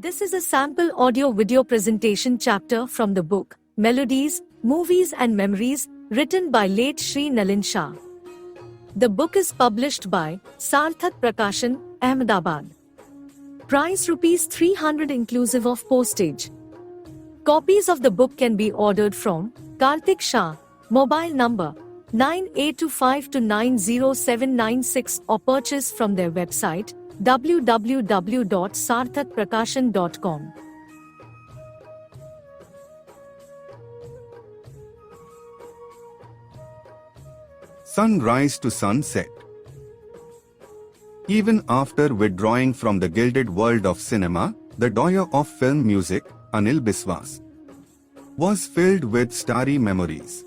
This is a sample audio-video presentation chapter from the book, Melodies, Movies and Memories, written by Late Shri Nalin Shah. The book is published by Sarthak Prakashan, Ahmedabad. Price ₹300 inclusive of postage. Copies of the book can be ordered from Karthik Shah, mobile number 9825290796 or purchase from their website www.sarthakprakashan.com. Sunrise to sunset. Even after withdrawing from the gilded world of cinema, the doyer of film music, Anil Biswas, was filled with starry memories.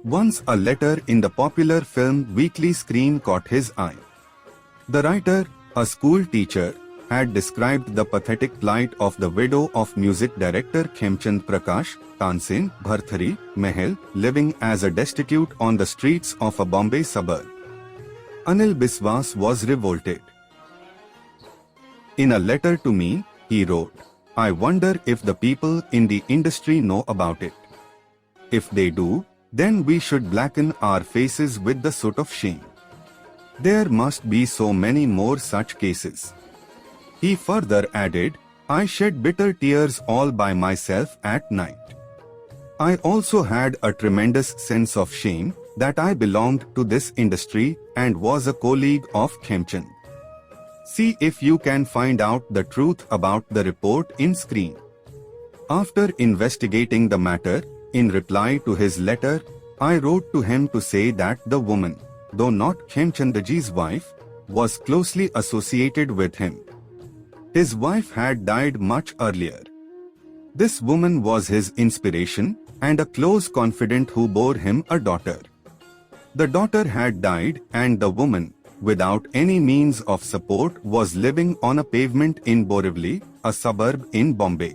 Once a letter in the popular film weekly screen caught his eye. The writer, a school teacher, had described the pathetic plight of the widow of music director Khemchand Prakash, Tansen, Bharthari, Mahal, living as a destitute on the streets of a Bombay suburb. Anil Biswas was revolted. In a letter to me, he wrote, "I wonder if the people in the industry know about it. If they do, then we should blacken our faces with the soot of shame. There must be so many more such cases." He further added, "I shed bitter tears all by myself at night. I also had a tremendous sense of shame that I belonged to this industry and was a colleague of Khemchand. See if you can find out the truth about the report in screen." After investigating the matter, in reply to his letter, I wrote to him to say that the woman, though not Khemchandji's wife, was closely associated with him. His wife had died much earlier. This woman was his inspiration and a close confidant who bore him a daughter. The daughter had died and the woman, without any means of support, was living on a pavement in Borivali, a suburb in Bombay.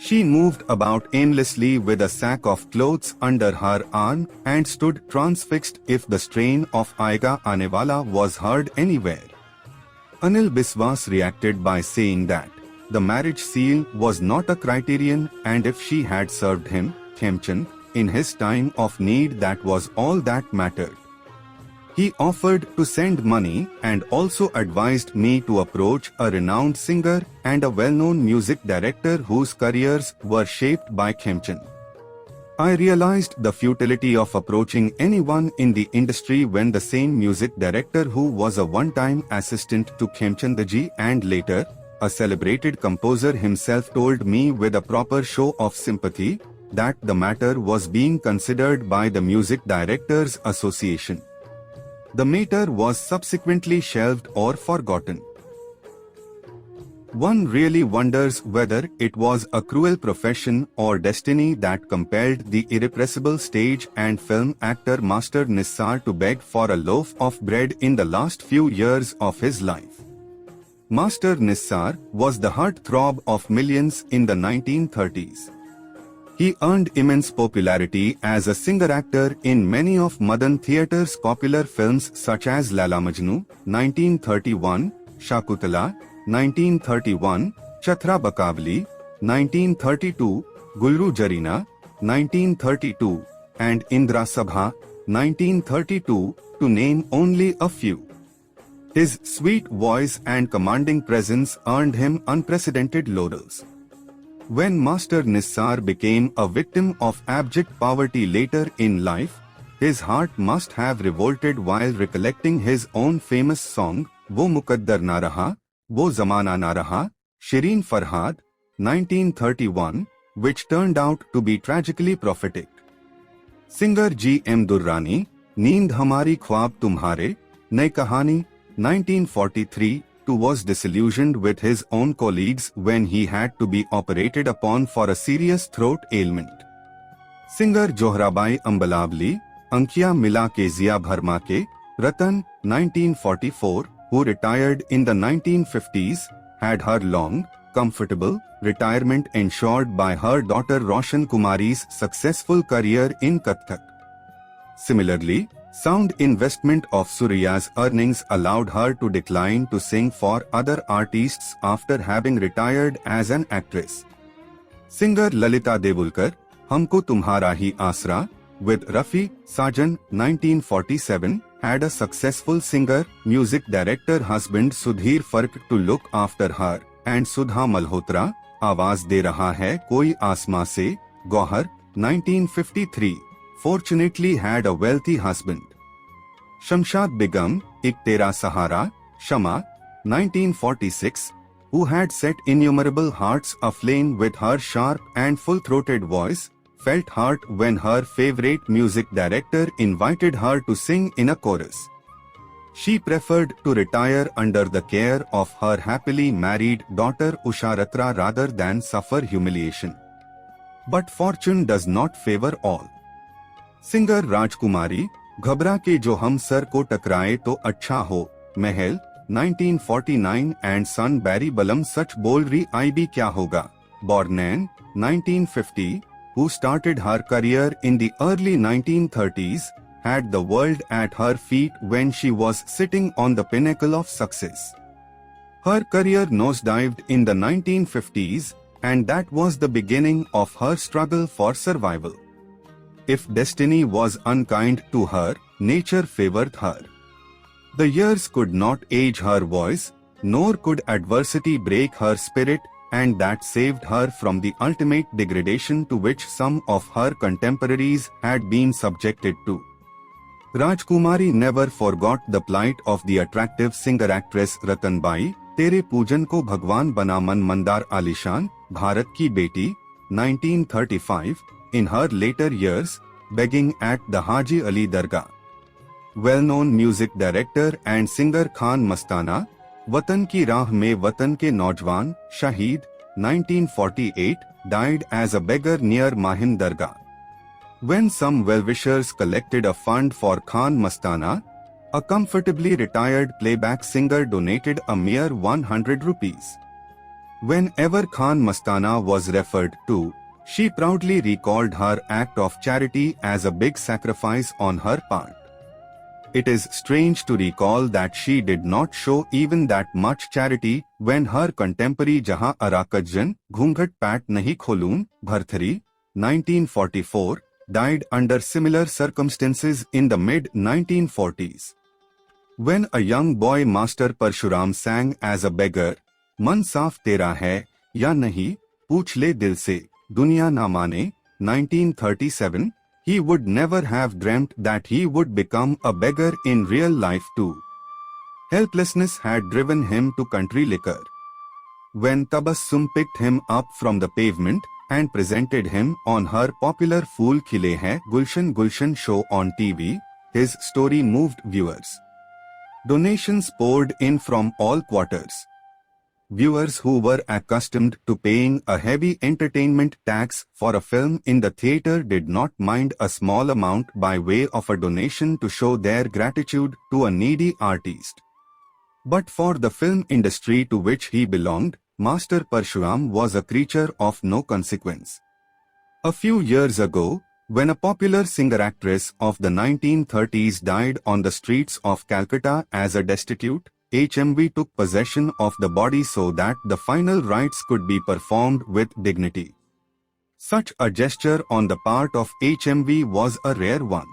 She moved about aimlessly with a sack of clothes under her arm and stood transfixed if the strain of Aega Aane Wala was heard anywhere. Anil Biswas reacted by saying that the marriage seal was not a criterion and if she had served him, Khemchand, in his time of need, that was all that mattered. He offered to send money and also advised me to approach a renowned singer and a well-known music director whose careers were shaped by Khemchand. I realized the futility of approaching anyone in the industry when the same music director who was a one-time assistant to Khemchandji and later a celebrated composer himself told me with a proper show of sympathy that the matter was being considered by the Music Directors Association. The matter was subsequently shelved or forgotten. One really wonders whether it was a cruel profession or destiny that compelled the irrepressible stage and film actor Master Nissar to beg for a loaf of bread in the last few years of his life. Master Nissar was the heartthrob of millions in the 1930s. He earned immense popularity as a singer-actor in many of Madan Theatre's popular films such as Laila Majnu, 1931, Shakutala, 1931, Chatra Bakavli, 1932, Gulru Jarina, 1932, and Indra Sabha, 1932, to name only a few. His sweet voice and commanding presence earned him unprecedented laurels. When Master Nissar became a victim of abject poverty later in life, his heart must have revolted while recollecting his own famous song, Wo Mukaddar Na Raha, Wo Zamana Na Raha, Shireen Farhad, 1931, which turned out to be tragically prophetic. Singer G. M. Durrani, Neend Hamari Khwab Tumhare, Nay Kahani, 1943, too was disillusioned with his own colleagues when he had to be operated upon for a serious throat ailment. Singer Johrabai Ambalavli, Ankiya Mila Ke Zia Bharma Ke, Ratan, 1944, who retired in the 1950s, had her long, comfortable retirement ensured by her daughter Roshan Kumari's successful career in Kathak. Similarly, Sound investment of Suriya's earnings allowed her to decline to sing for other artists after having retired as an actress. Singer Lalita Devulkar, Humko Tumhara Hi Asra, with Rafi, Sajan, 1947, had a successful singer, music director husband Sudhir Fark to look after her, and Sudha Malhotra, Awaaz De Raha Hai Koi Asma Se, Gauhar, 1953, fortunately had a wealthy husband. Shamshad Begum, Ik Tera Sahara, Shama, 1946, who had set innumerable hearts aflame with her sharp and full-throated voice, felt hurt when her favorite music director invited her to sing in a chorus. She preferred to retire under the care of her happily married daughter Usharatra rather than suffer humiliation. But fortune does not favor all. Singer Rajkumari, घबरा के जो हम sir को टकराए तो अच्छा हो, महल, 1949 and son Barry Balam सच बोल रही आई भी क्या होगा, Bornan, 1950, who started her career in the early 1930s, had the world at her feet when she was sitting on the pinnacle of success. Her career nosedived in the 1950s, and that was the beginning of her struggle for survival. If destiny was unkind to her, nature favored her. The years could not age her voice, nor could adversity break her spirit, and that saved her from the ultimate degradation to which some of her contemporaries had been subjected to. Rajkumari never forgot the plight of the attractive singer-actress Ratanbai, Tere Pujan ko Bhagwan bana man mandar alishan, Bharat ki beti, 1935, in her later years, begging at the Haji Ali Dargah. Well-known music director and singer Khan Mastana, Watan ki Raah Mein Watan ke Naujwan, Shaheed, 1948, died as a beggar near Mahin Dargah. When some well-wishers collected a fund for Khan Mastana, a comfortably retired playback singer donated a mere 100 rupees. Whenever Khan Mastana was referred to, she proudly recalled her act of charity as a big sacrifice on her part. It is strange to recall that she did not show even that much charity when her contemporary Jahan Arakajjan, Ghungat Pat Nahi Kholoon, Bharthari, 1944, died under similar circumstances in the mid-1940s. When a young boy Master Parshuram sang as a beggar, Man Saaf Tera Hai, Ya Nahi, Pooch Le Dil Se, Duniya Na Mane, 1937, he would never have dreamt that he would become a beggar in real life too. Helplessness had driven him to country liquor. When Tabassum picked him up from the pavement and presented him on her popular Phool Khile Hai Gulshan Gulshan show on TV, his story moved viewers. Donations poured in from all quarters. Viewers who were accustomed to paying a heavy entertainment tax for a film in the theatre did not mind a small amount by way of a donation to show their gratitude to a needy artist. But for the film industry to which he belonged, Master Parshuram was a creature of no consequence. A few years ago, when a popular singer-actress of the 1930s died on the streets of Calcutta as a destitute, HMV took possession of the body so that the final rites could be performed with dignity. Such a gesture on the part of HMV was a rare one.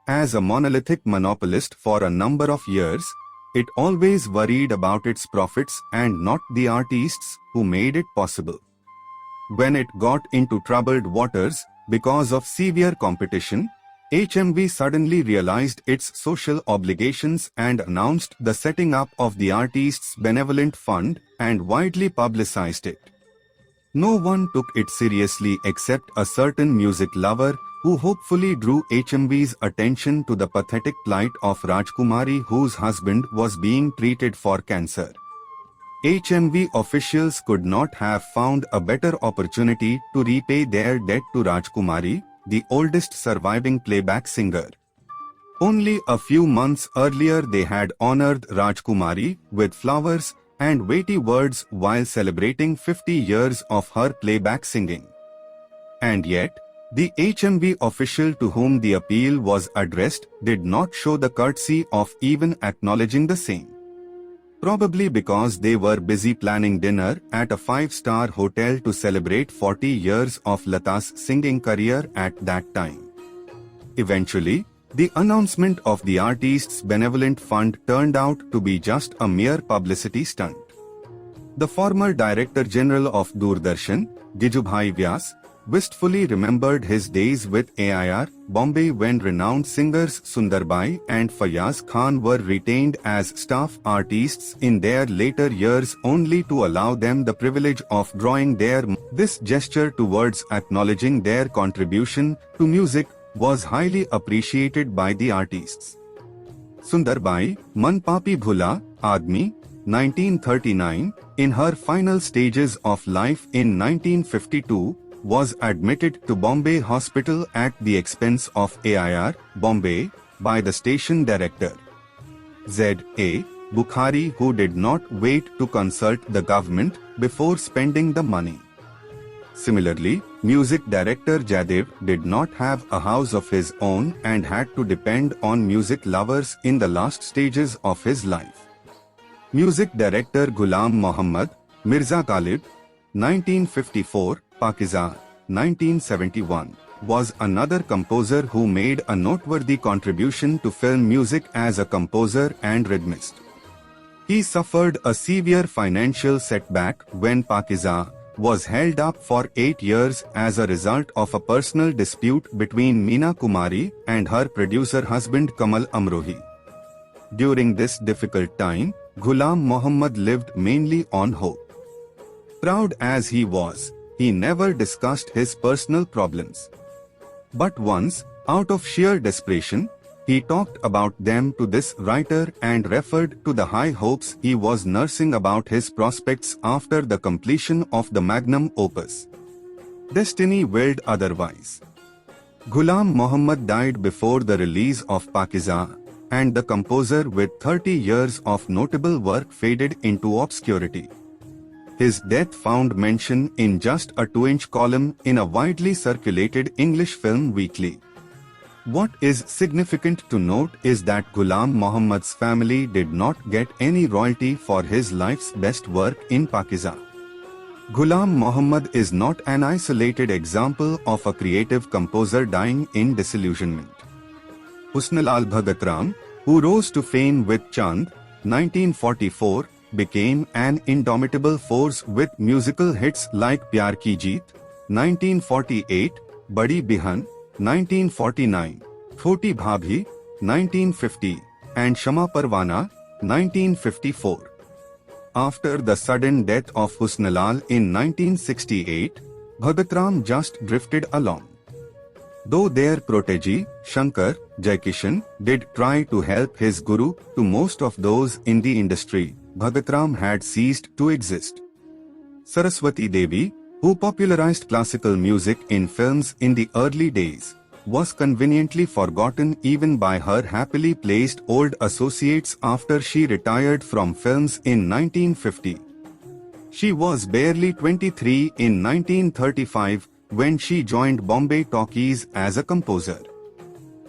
As a monolithic monopolist for a number of years, it always worried about its profits and not the artists who made it possible. When it got into troubled waters because of severe competition, HMV suddenly realized its social obligations and announced the setting up of the Artists' Benevolent Fund and widely publicized it. No one took it seriously except a certain music lover who hopefully drew HMV's attention to the pathetic plight of Rajkumari, whose husband was being treated for cancer. HMV officials could not have found a better opportunity to repay their debt to Rajkumari, the oldest surviving playback singer. Only a few months earlier they had honored Rajkumari with flowers and weighty words while celebrating 50 years of her playback singing. And yet, The HMV official to whom the appeal was addressed did not show the courtesy of even acknowledging the same. Probably because they were busy planning dinner at a 5-star hotel to celebrate 40 years of Lata's singing career at that time. Eventually, the announcement of the artist's benevolent fund turned out to be just a mere publicity stunt. The former Director General of Doordarshan, Gijubhai Vyas, wistfully remembered his days with AIR, Bombay when renowned singers Sundarbai and Fayaz Khan were retained as staff artists in their later years only to allow them the privilege of drawing their. This gesture towards acknowledging their contribution to music was highly appreciated by the artists. Sundarbai, Man Papi Bhula, Aadmi, 1939, in her final stages of life in 1952, was admitted to Bombay Hospital at the expense of AIR, Bombay, by the station director. Z.A. Bukhari, who did not wait to consult the government before spending the money. Similarly, music director Jadev did not have a house of his own and had to depend on music lovers in the last stages of his life. Music director Ghulam Muhammad, Mirza Ghalib, 1954, Pakistan, 1971, was another composer who made a noteworthy contribution to film music as a composer and rhythmist. He suffered a severe financial setback when Pakistan was held up for 8 years as a result of a personal dispute between Meena Kumari and her producer husband Kamal Amrohi. During this difficult time, Ghulam Muhammad lived mainly on hope. Proud as he was, he never discussed his personal problems. But once, out of sheer desperation, he talked about them to this writer and referred to the high hopes he was nursing about his prospects after the completion of the magnum opus. Destiny willed otherwise. Ghulam Muhammad died before the release of Pakistan, and the composer with 30 years of notable work faded into obscurity. His death found mention in just a 2-inch column in a widely circulated English film weekly. What is significant to note is that Ghulam Muhammad's family did not get any royalty for his life's best work in Pakistan. Ghulam Muhammad is not an isolated example of a creative composer dying in disillusionment. Husnlal Bhagat, who rose to fame with Chand, 1944, became an indomitable force with musical hits like Pyar Ki Jeet, 1948, Badi Bihan, 1949, Choti Bhabhi, 1950, and Shama Parwana, 1954. After the sudden death of Husnlal in 1968, Bhagatram just drifted along. Though their protege, Shankar Jaikishan, did try to help his guru, to most of those in the industry, Bhagatram had ceased to exist. Saraswati Devi, who popularized classical music in films in the early days, was conveniently forgotten even by her happily placed old associates after she retired from films in 1950. She was barely 23 in 1935 when she joined Bombay Talkies as a composer.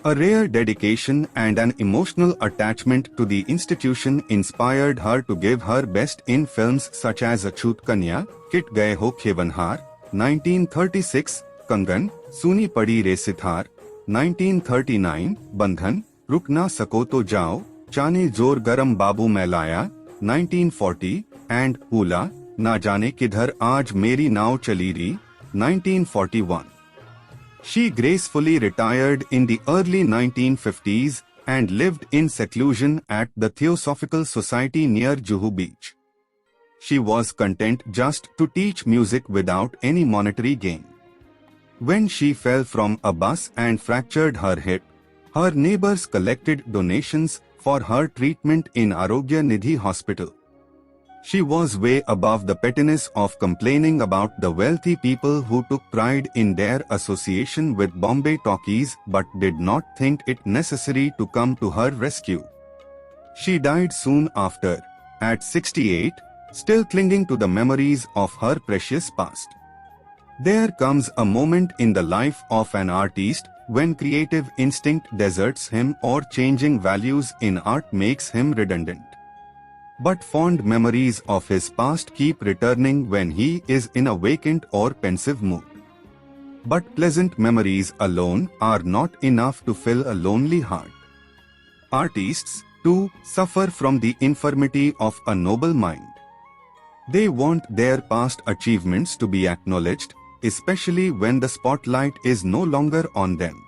A rare dedication and an emotional attachment to the institution inspired her to give her best in films such as Achut Kanya, Kit Gaye Ho Khevanhar, 1936, Kangan, Suni Padi Re Sithar, 1939, Bandhan, Rukna Sako To Jao, Chane Zor Garam Babu Mailaya, 1940, and Hula, Na Jane Kidhar Aaj Meri Nao Chali Ri, 1941. She gracefully retired in the early 1950s and lived in seclusion at the Theosophical Society near Juhu Beach. She was content just to teach music without any monetary gain. When she fell from a bus and fractured her hip, her neighbors collected donations for her treatment in Arogya Nidhi Hospital. She was way above the pettiness of complaining about the wealthy people who took pride in their association with Bombay Talkies but did not think it necessary to come to her rescue. She died soon after, at 68, still clinging to the memories of her precious past. There comes a moment in the life of an artist when creative instinct deserts him or changing values in art makes him redundant. But fond memories of his past keep returning when he is in a vacant or pensive mood. But pleasant memories alone are not enough to fill a lonely heart. Artists, too, suffer from the infirmity of a noble mind. They want their past achievements to be acknowledged, especially when the spotlight is no longer on them.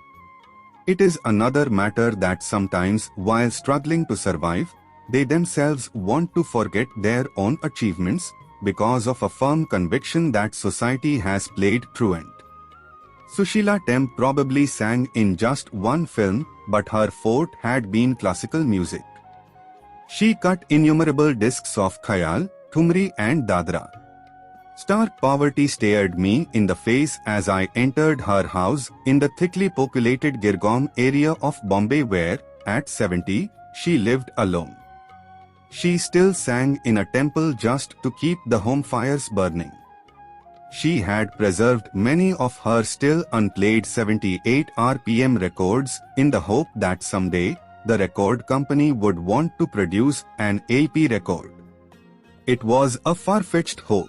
It is another matter that sometimes, while struggling to survive, they themselves want to forget their own achievements because of a firm conviction that society has played truant. Sushila Temp probably sang in just one film, but her forte had been classical music. She cut innumerable discs of Khayal, Thumri and Dadra. Stark poverty stared me in the face as I entered her house in the thickly populated Girgaon area of Bombay where, at 70, she lived alone. She still sang in a temple just to keep the home fires burning. She had preserved many of her still unplayed 78 RPM records in the hope that someday, the record company would want to produce an LP record. It was a far-fetched hope.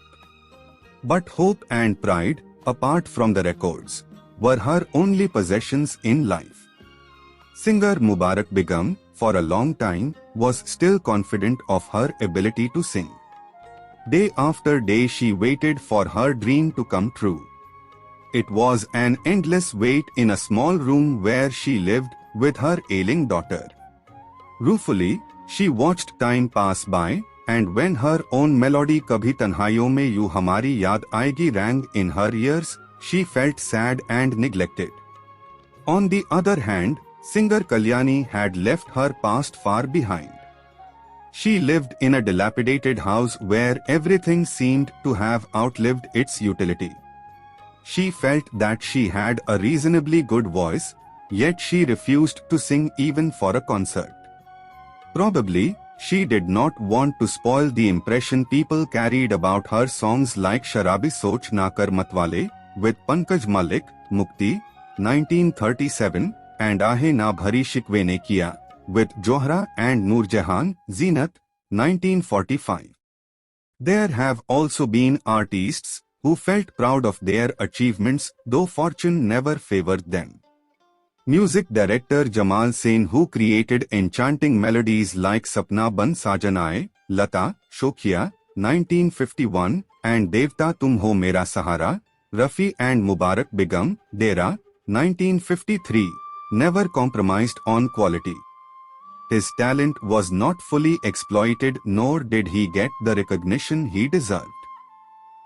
But hope and pride, apart from the records, were her only possessions in life. Singer Mubarak Begum, for a long time, was still confident of her ability to sing. Day after day she waited for her dream to come true. It was an endless wait in a small room where she lived with her ailing daughter. Ruefully, she watched time pass by, and when her own melody Kabhi Tanhaiyon Mein Yu Hamari Yaad Aayegi rang in her ears, she felt sad and neglected. On the other hand, singer Kalyani had left her past far behind. She lived in a dilapidated house where everything seemed to have outlived its utility. She felt that she had a reasonably good voice, yet she refused to sing even for a concert. Probably, she did not want to spoil the impression people carried about her songs like Sharabi Soch Na Kar Matwale, with Pankaj Malik, Mukti, 1937, and Aahe Na Bhari Shikwe Ne Kiya, with Johra and Noorjahan, Zeenat, 1945. There have also been artists who felt proud of their achievements, though fortune never favored them. Music director Jamal Sen, who created enchanting melodies like Sapna Ban Sajan Aaye, Lata, Shokhiya, 1951, and Devta Tum Ho Mera Sahara, Rafi and Mubarak Begum, Dera, 1953, never compromised on quality. His talent was not fully exploited, nor did he get the recognition he deserved.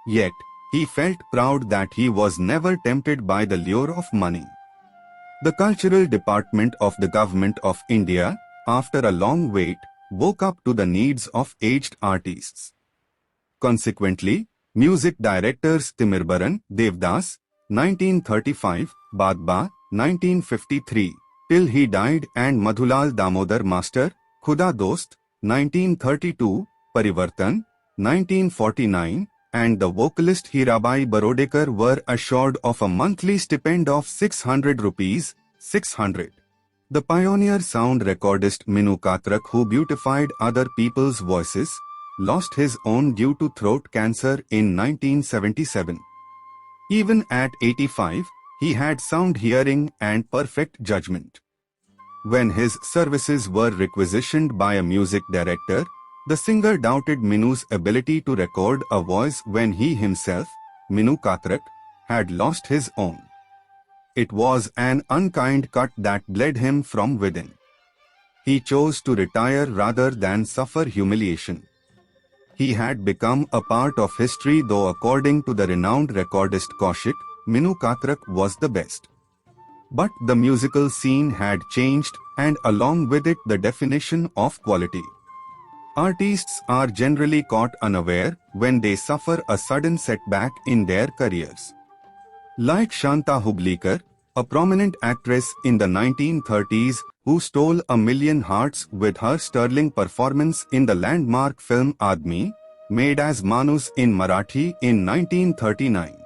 Yet, he felt proud that he was never tempted by the lure of money. The Cultural Department of the Government of India, after a long wait, woke up to the needs of aged artists. Consequently, music directors Timirbaran, Devdas, 1935, Badba, 1953, till he died, and Madhulal Damodar Master, Khuda Dost, 1932, Parivartan, 1949, and the vocalist Hirabai Barodekar were assured of a monthly stipend of 600 rupees, 600. The pioneer sound recordist Minu Katrak, who beautified other people's voices, lost his own due to throat cancer in 1977. Even at 85, he had sound hearing and perfect judgment. When his services were requisitioned by a music director, the singer doubted Minu's ability to record a voice when he himself, Minu Katrak, had lost his own. It was an unkind cut that bled him from within. He chose to retire rather than suffer humiliation. He had become a part of history, though according to the renowned recordist Kaushik, Minu Katrak was the best. But the musical scene had changed, and along with it the definition of quality. Artists are generally caught unaware when they suffer a sudden setback in their careers. Like Shanta Hublikar, a prominent actress in the 1930s who stole 1 million hearts with her sterling performance in the landmark film Admi, made as Manus in Marathi in 1939.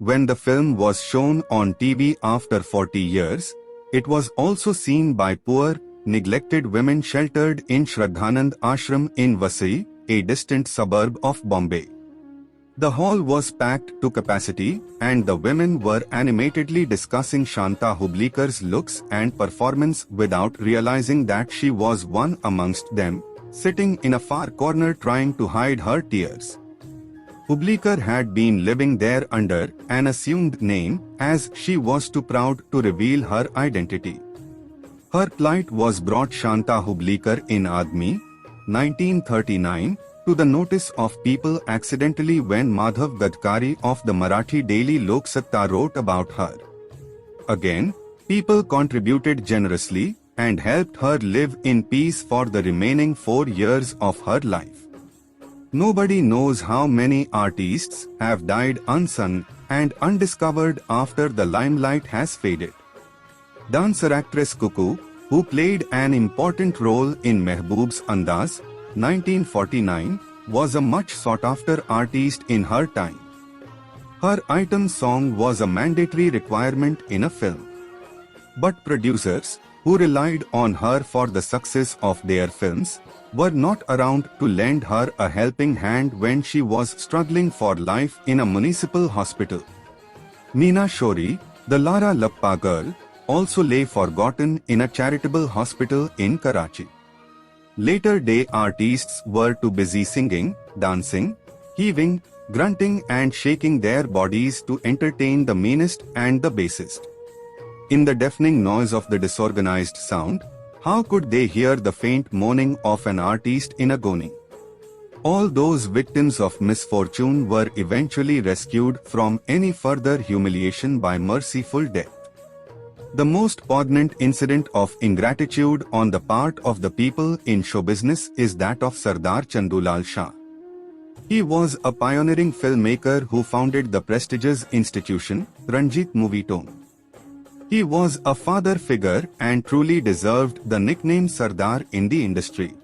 When the film was shown on TV after 40 years, it was also seen by poor, neglected women sheltered in Shraddhanand Ashram in Vasai, a distant suburb of Bombay. The hall was packed to capacity, and the women were animatedly discussing Shanta Hublikar looks and performance without realizing that she was one amongst them, sitting in a far corner trying to hide her tears. Hublikar had been living there under an assumed name, as she was too proud to reveal her identity. Her plight was brought Shanta Hublikar in Admi, 1939, to the notice of people accidentally when Madhav Gadkari of the Marathi daily Lok Satta wrote about her. Again, people contributed generously and helped her live in peace for the remaining 4 years of her life. Nobody knows how many artists have died unsung and undiscovered after the limelight has faded. Dancer actress Kuku, who played an important role in Mehboob's Andaz, 1949, was a much sought-after artist in her time. Her item song was a mandatory requirement in a film. But producers, who relied on her for the success of their films, were not around to lend her a helping hand when she was struggling for life in a municipal hospital. Meena Shori, the Lara Lappa girl, also lay forgotten in a charitable hospital in Karachi. Later day artists were too busy singing, dancing, heaving, grunting and shaking their bodies to entertain the meanest and the basest. In the deafening noise of the disorganized sound, how could they hear the faint moaning of an artist in agony? All those victims of misfortune were eventually rescued from any further humiliation by merciful death. The most poignant incident of ingratitude on the part of the people in show business is that of Sardar Chandulal Shah. He was a pioneering filmmaker who founded the prestigious institution, Ranjit Movietone. He was a father figure and truly deserved the nickname Sardar in the industry.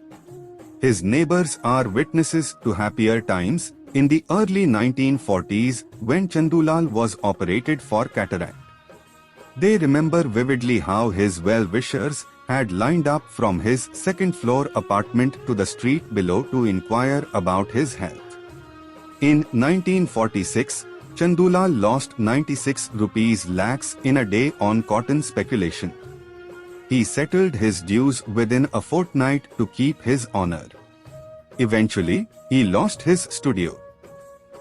His neighbors are witnesses to happier times in the early 1940s when Chandulal was operated for cataract. They remember vividly how his well-wishers had lined up from his second-floor apartment to the street below to inquire about his health. In 1946, Chandulal lost 96 lakhs in a day on cotton speculation. He settled his dues within a fortnight to keep his honor. Eventually, he lost his studio.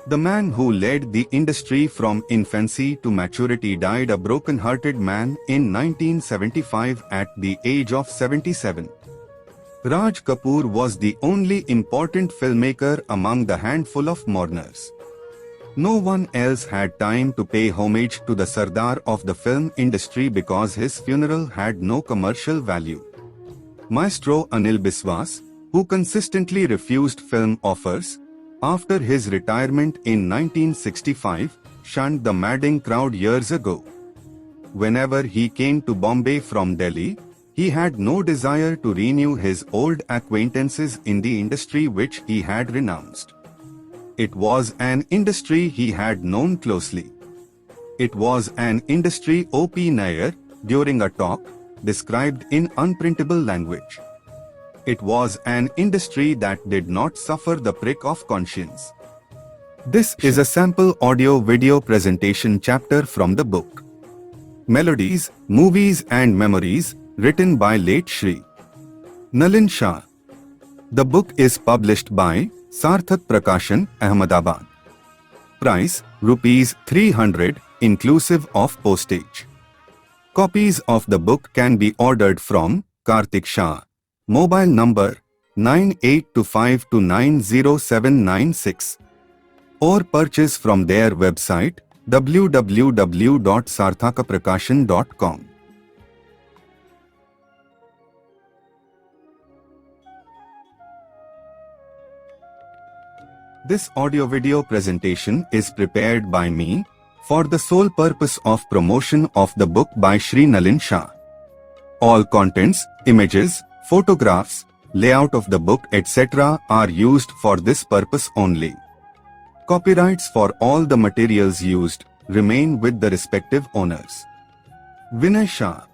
The man who led the industry from infancy to maturity died a broken-hearted man in 1975 at the age of 77. Raj Kapoor was the only important filmmaker among the handful of mourners. No one else had time to pay homage to the Sardar of the film industry because his funeral had no commercial value. Maestro Anil Biswas, who consistently refused film offers, after his retirement in 1965, shunned the madding crowd years ago. Whenever he came to Bombay from Delhi, he had no desire to renew his old acquaintances in the industry which he had renounced. It was an industry he had known closely. It was an industry O.P. Nair, during a talk, described in unprintable language. It was an industry that did not suffer the prick of conscience. This is a sample audio-video presentation chapter from the book Melodies, Movies and Memories, written by Late Shri Nalin Shah. The book is published by Sarthak Prakashan, Ahmedabad. Price, ₹300, inclusive of postage. Copies of the book can be ordered from Kartik Shah. Mobile number 9825290796 or purchase from their website www.sarthakaprakashan.com. This audio-video presentation is prepared by me for the sole purpose of promotion of the book by Shri Nalin Shah. All contents, images, photographs, layout of the book etc. are used for this purpose only. Copyrights for all the materials used, remain with the respective owners. Vinay Shah,